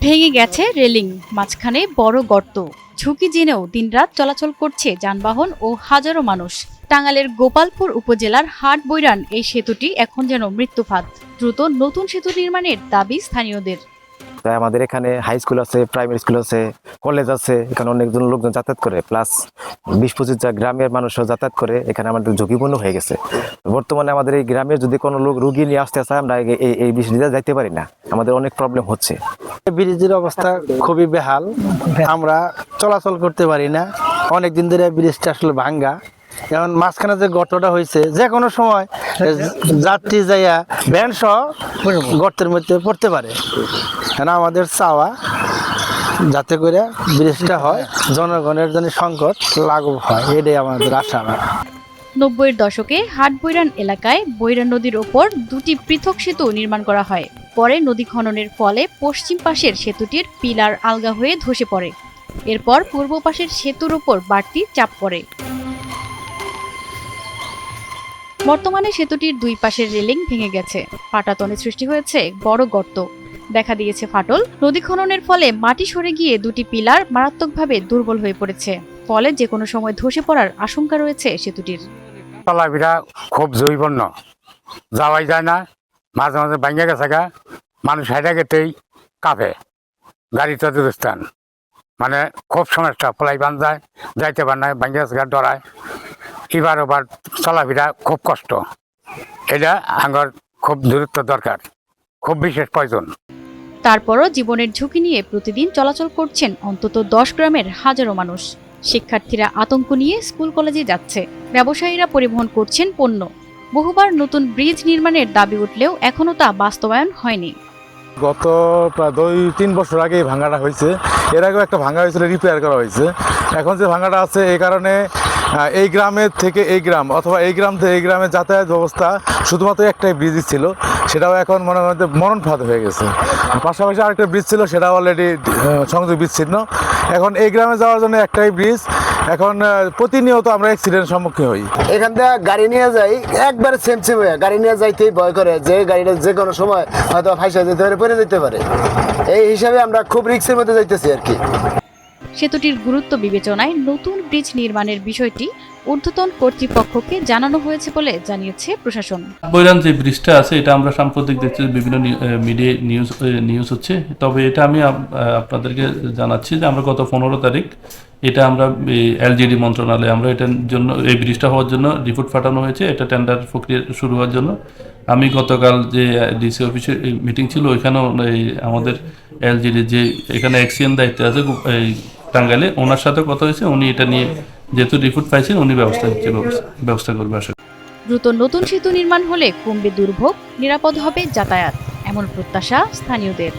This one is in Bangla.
ভেঙে গেছে রেলিং, মাঝখানে বড় গর্ত। ঝুঁকি জেনেও দিনরাত চলাচল করছে যানবাহন ও হাজারো মানুষ। টাঙ্গাইলের গোপালপুর উপজেলার হাট-বৈরান এই সেতুটি এখন যেন মৃত্যুফাত। দ্রুত নতুন সেতু নির্মাণের দাবি স্থানীয়দের। তাই আমাদের এখানে হাই স্কুল আছে, প্রাইমারি স্কুল আছে, কলেজ আছে, এখানে অনেকজন লোকজন যাতায়াত করে, প্লাস 20-25 গ্রামের মানুষও যাতায়াত করে। এখানে আমাদের ঝুঁকিপূর্ণ হয়ে গেছে। বর্তমানে আমাদের এই গ্রামে যদি কোনো লোক রুগী নিয়ে আসতে চায়, আমরা এই ব্রিজ দিয়ে যাইতে পারি না, আমাদের অনেক প্রবলেম হচ্ছে। ব্রিজের অবস্থা খুবই বেহাল, আমরা চলাচল করতে পারি না। অনেক দিন ধরে ব্রিজটা আসলে ভাঙ্গা, যেমন মাঝখানে যে গর্তটা হয়েছে, যে কোনো সময় যাত্রী যাইয়া ভ্যান সহ গর্তের মধ্যে পড়তে পারে। কেন আমাদের চাওয়া যাতে করে ব্রিজটা হয়, জনগণের জন্য সংকট লাঘব হয়, এটাই আমাদের আশা। 90-এর দশকে হাট-বৈরান এলাকায় বৈরান নদীর ওপর দুটি পৃথক সেতু নির্মাণ করা হয়। পরে নদী খননের ফলে পশ্চিম পাশের সেতুটির পিলার আলগা হয়ে ধসে পড়ে। এরপর পূর্ব পাশের সেতুর ওপর বাড়তি চাপ পড়ে। বর্তমানে সেতুটির দুই পাশের রেলিং ভেঙে গেছে, পাটাতনে সৃষ্টি হয়েছে বড় গর্ত, দেখা দিয়েছে ফাটল। নদী খননের ফলে মাটি সরে গিয়ে দুটি পিলার মারাত্মকভাবে দুর্বল হয়ে পড়েছে। ফলে যে কোনো সময় ধসে পড়ার আশঙ্কা রয়েছে সেতুটির। চলাফেরা খুব ঝুঁকিপূর্ণ, যাওয়াই যায় না, মাঝে মাঝে ভাঙ্গা গেছে গা, মানুষ হেঁটে গেতেই কাঁপে, গাড়িতে দুরস্থান, মানে খুব সমস্যা। ফলাই বান যায়, যাইতে পার না, ভাঙ্গা গেছে গা, ডরায়। এবার ওবার চলাফেরা খুব কষ্ট, এটা আমার খুব দূরত্ব দরকার, খুব বিশেষ প্রয়োজন। তারপরও জীবনের ঝুঁকি নিয়ে প্রতিদিন চলাচল করছেন অন্তত 10 গ্রামের হাজারো মানুষ। শিক্ষার্থীরা আতঙ্ক নিয়ে স্কুল কলেজে যাচ্ছে, ব্যবসায়ীরা পরিবহন করছেন পণ্য। বহুবার নতুন ব্রিজ নির্মাণের দাবি উঠলেও এখনো তা বাস্তবায়ন হয়নি। গত প্রায় 2-3 বছর আগে এই ভাঙাটা হয়েছে, এর আগেও একটা ভাঙা হয়েছিল, রিপেয়ার করা হয়েছে। এখন যে ভাঙাটা আছে, এই কারণে এই গ্রামের থেকে এই গ্রাম অথবা এই গ্রাম থেকে এই গ্রামের যাতায়াত ব্যবস্থা শুধুমাত্র একটাই ব্রিজ ছিল, সেটাও এখন মনে হয় মরণফাত হয়ে গেছে। পাশাপাশি আরেকটা ব্রিজ ছিল, সেটা অলরেডি সংযোগ বিচ্ছিন্ন। এখন এই গ্রামে যাওয়ার জন্য একটাই ব্রিজ। এখন প্রতিনিয়ত আমরা অ্যাক্সিডেন্টের সম্মুখীন হই। এখান থেকে গাড়ি নিয়ে যাই, একবারে সেম হয়ে গাড়ি নিয়ে যাইতেই ভয় করে যে গাড়িটা যে কোনো সময় হয়তো ফাইসা যেতে পারে, পড়ে যেতে পারে। এই হিসাবে আমরা খুব রিস্কের মধ্যে যাইতেছি আর কি। সেতুটির গুরুত্ব বিবেচনায় নতুন ব্রিজ নির্মাণের বিষয়টি ঊর্ধ্বতন কর্তৃপক্ষকে জানানো হয়েছে বলে জানিয়েছে প্রশাসন। বৈরান যে ব্রিজটা আছে, এটা আমরা সাম্প্রতিক দেখছি বিভিন্ন মিডিয়া নিউজ হচ্ছে। তবে এটা আমি আপনাদেরকে জানাচ্ছি যে আমরা গত 15 তারিখ এটা আমরা এলজিডি মন্ত্রণালয়ে আমরা এটার জন্য, এই ব্রিজটা হওয়ার জন্য রিপোর্ট পাঠানো হয়েছে, এটা টেন্ডার প্রক্রিয়া শুরু হওয়ার জন্য। আমি গতকাল যে ডিসি অফিসে মিটিং ছিল, ওইখানেও আমাদের এলজিডি যে এখানে এক্সিএন দায়িত্বে আছে এই টাঙ্গাইলে, ওনার সাথে কথা হয়েছে। উনি এটা নিয়ে যেহেতু রিপোর্ট পাইছেন, উনি ব্যবস্থা করবে আশা করি। দ্রুত নতুন সেতু নির্মাণ হলে কমবে দুর্ভোগ, নিরাপদ হবে যাতায়াত, এমন প্রত্যাশা স্থানীয়দের।